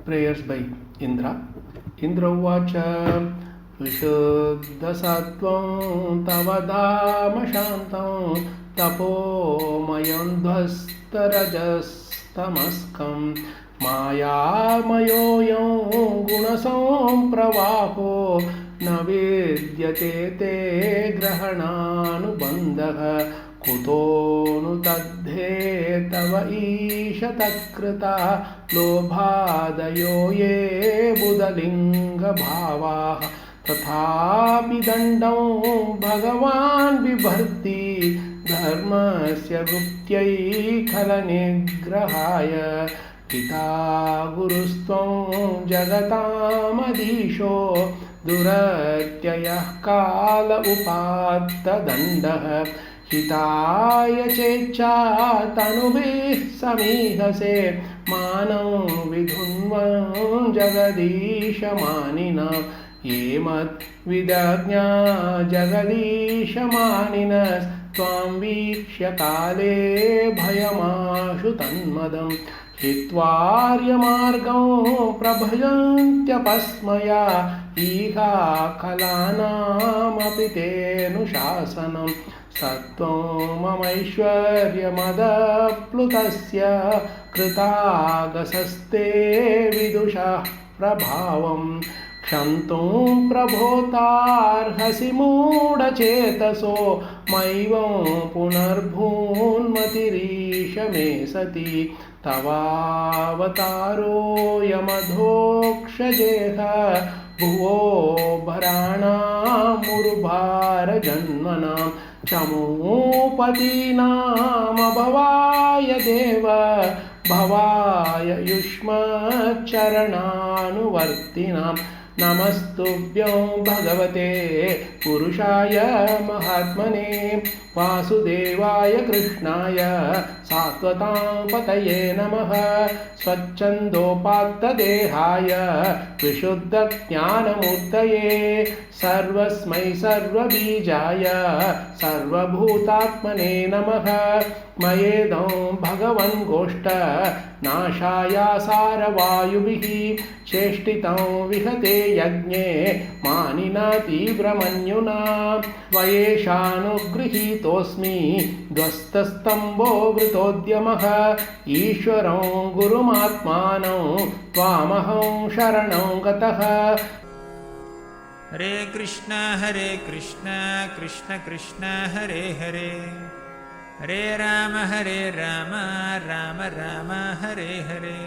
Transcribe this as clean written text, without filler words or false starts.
Prayers by Indra. Indra Uvacha Vishuddhasattvam Tavadama Shantam Tapomayam Dhvastarajastamaskam Mayamayoyam Gunasam Pravaho Navidyate te Grahananubandha Kuto nu tadhe tava isha takrita lobhadayo ye budalinga bhavaha tathapi dandam bhagavan vibharti dharmasya guptyai khalanigrahaya Pita gurustvam jagatamadiisho duratyayah kala upatta dandah हिताय चेच्छा तनुभिः समीहसे मानं विधुन्वं जगदीशमानिना ये मद्विदज्ञा जगदीशमानिनस्त्वां वीक्ष्य काले भयमाशु तन्मदं हित्वार्यमार्गं प्रभजन्त्यपस्मया ईहा खलानामपि तेऽनुशासनम् सत्त्वं ममैश्वर्यमदप्लुतस्य कृतागसस्ते विदुषः प्रभावं क्षन्तुं प्रभोतार्हसि मूढचेतसो मैवं पुनर्भून्मतिरीश मे सति तवावतारोऽयमधोक्षजेह भुवो भराणामुरुभारजन्मनां चमूपतीनामभवाय देव भवाय युष्मच्चरणानुवर्तिनां नमस्तुभ्यं भगवते पुरुषाय महात्मने वासुदेवाय कृष्णाय सात्वतां पतये नमः स्वच्छन्दोपात्तदेहाय विशुद्धज्ञानमूर्तये सर्वस्मै सर्वबीजाय सर्वभूतात्मने नमः मयेदं भगवन् गोष्ठ नाशाय सारवायुभिः चेष्टितं विहते यज्ञे मानिना तीव्रमन्युना त्वयेषानुगृहीतोऽस्मि ध्वस्तस्तम्भो वृतोद्यमः ईश्वरं गुरुमात्मानं त्वामहं शरणं गतः। हरे कृष्ण कृष्ण कृष्ण हरे हरे हरे राम राम राम हरे हरे।